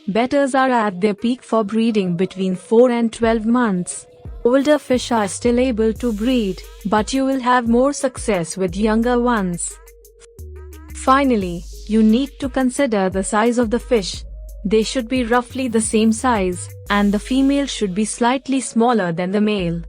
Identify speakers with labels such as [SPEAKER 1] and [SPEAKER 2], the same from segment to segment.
[SPEAKER 1] Bettas are at their peak for breeding between 4 and 12 months. Older fish are still able to breed, but you will have more success with younger ones. Finally, you need to consider the size of the fish. They should be roughly the same size, and the female should be slightly smaller than the male.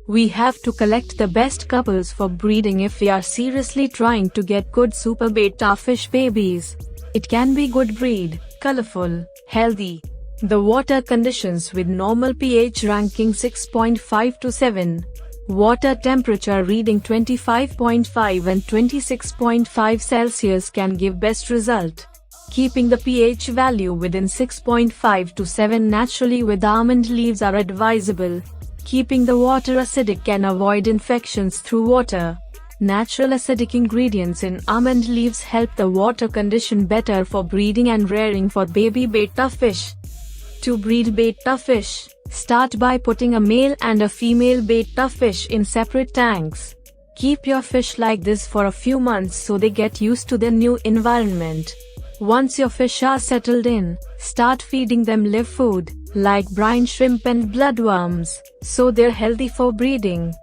[SPEAKER 1] We have to collect the best couples for breeding if we are seriously trying to get good super beta fish babies. It can be good breed, colorful, healthy. The water conditions with normal pH ranking 6.5 to 7, water temperature reading 25.5 and 26.5 Celsius can give best result. Keeping the pH value within 6.5 to 7 naturally with almond leaves are advisable. Keeping the water acidic can avoid infections through water. Natural acidic ingredients in almond leaves help the water condition better for breeding and rearing for baby betta fish. To breed betta fish, start by putting a male and a female betta fish in separate tanks. Keep your fish like this for a few months so they get used to their new environment. Once your fish are settled in, start feeding them live food, like brine shrimp and bloodworms, so they're healthy for breeding.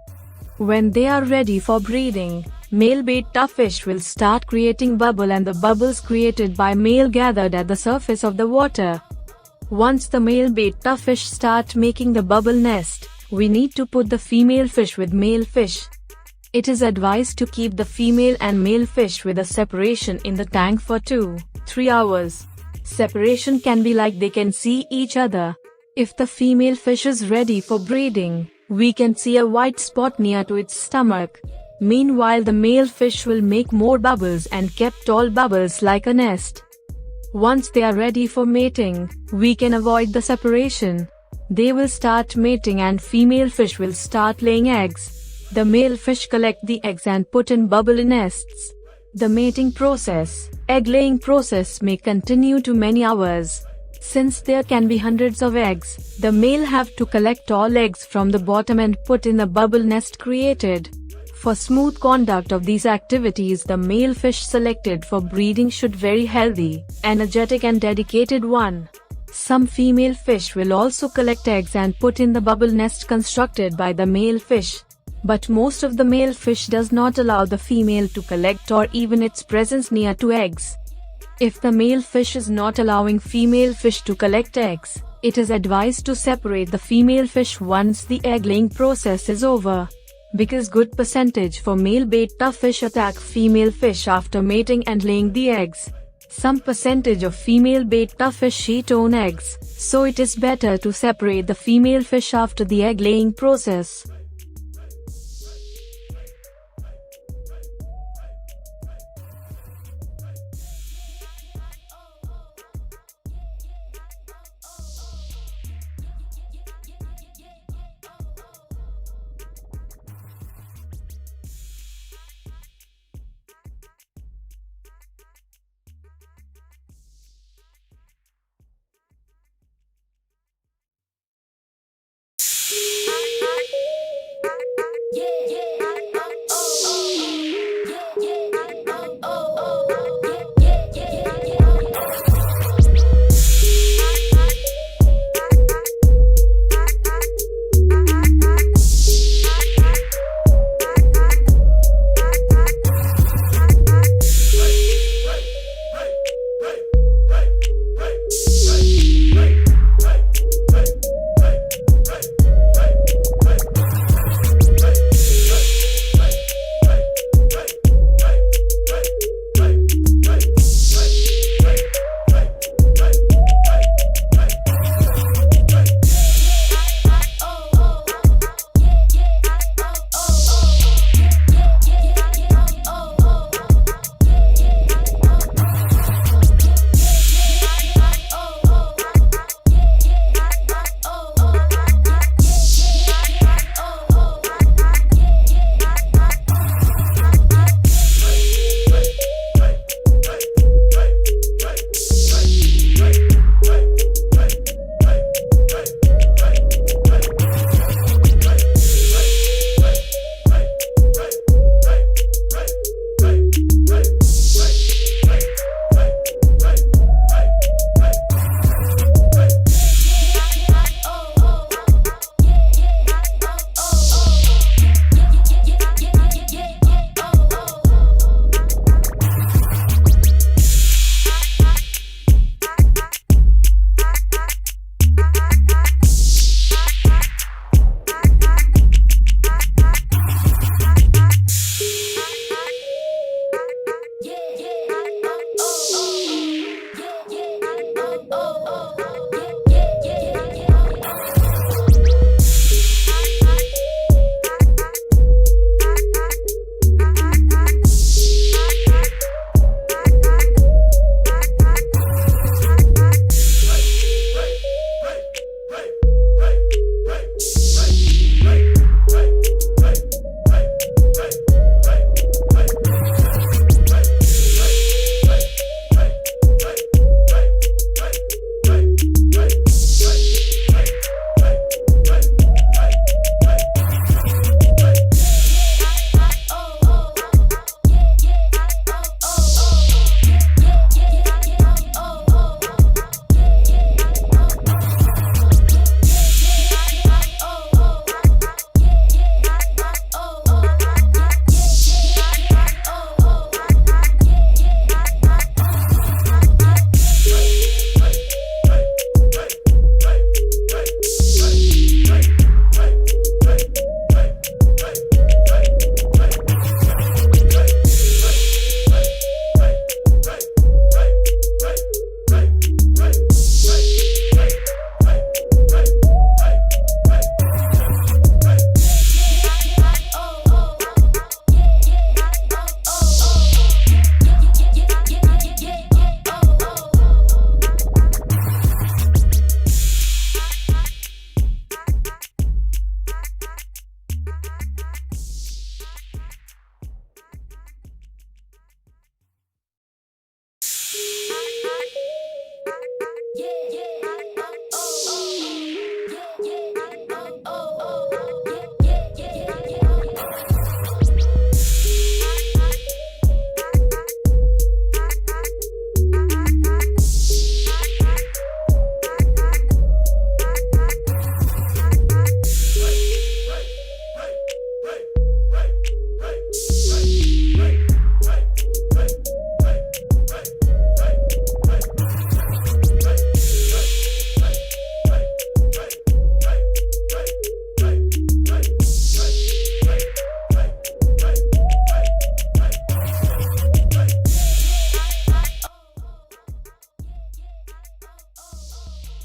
[SPEAKER 1] When they are ready for breeding, male betta fish will start creating bubble and the bubbles created by male gathered at the surface of the water. Once the male betta fish start making the bubble nest, we need to put the female fish with male fish. It is advised to keep the female and male fish with a separation in the tank for 2-3 hours. Separation can be like they can see each other. If the female fish is ready for breeding, we can see a white spot near to its stomach. Meanwhile, the male fish will make more bubbles and kept all bubbles like a nest. Once they are ready for mating, we can avoid the separation. They will start mating and female fish will start laying eggs. The male fish collect the eggs and put in bubble nests. The mating process, egg-laying process may continue to many hours. Since there can be hundreds of eggs, the male have to collect all eggs from the bottom and put in the bubble nest created. For smooth conduct of these activities, the male fish selected for breeding should very healthy, energetic and dedicated one. Some female fish will also collect eggs and put in the bubble nest constructed by the male fish. But most of the male fish does not allow the female to collect or even its presence near to eggs. If the male fish is not allowing female fish to collect eggs, it is advised to separate the female fish once the egg-laying process is over. Because good percentage for male betta fish attack female fish after mating and laying the eggs. Some percentage of female betta fish eat own eggs, so it is better to separate the female fish after the egg-laying process.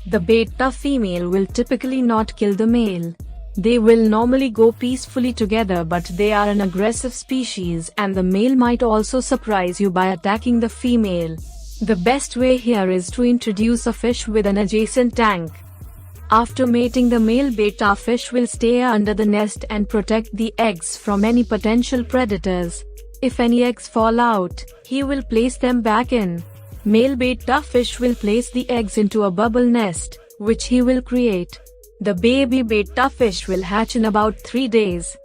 [SPEAKER 1] The betta female will typically not kill the male. They will normally go peacefully together, but they are an aggressive species and the male might also surprise you by attacking the female. The best way here is to introduce a fish with an adjacent tank. After mating, the male betta fish will stay under the nest and protect the eggs from any potential predators. If any eggs fall out, he will place them back in. Male betta fish will place the eggs into a bubble nest, which he will create. The baby betta fish will hatch in about 3 days.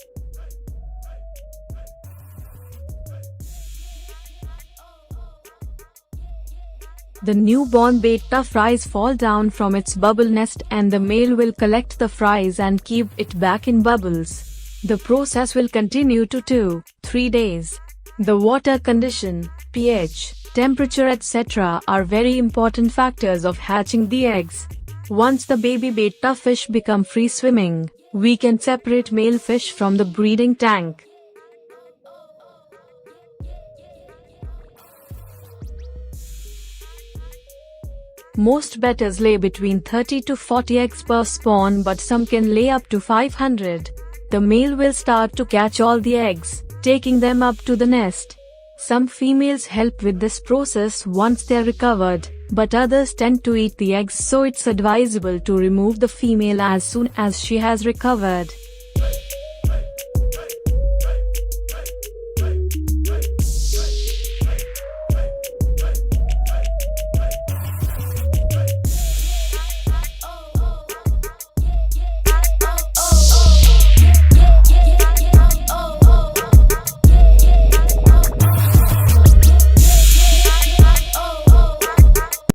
[SPEAKER 1] The newborn betta fries fall down from its bubble nest and the male will collect the fries and keep it back in bubbles. The process will continue to 2-3 days. The water condition, pH, temperature etc. are very important factors of hatching the eggs. Once the baby betta fish become free swimming, we can separate male fish from the breeding tank. Most bettas lay between 30 to 40 eggs per spawn, but some can lay up to 500. The male will start to catch all the eggs, taking them up to the nest. Some females help with this process once they're recovered, but others tend to eat the eggs, so it's advisable to remove the female as soon as she has recovered.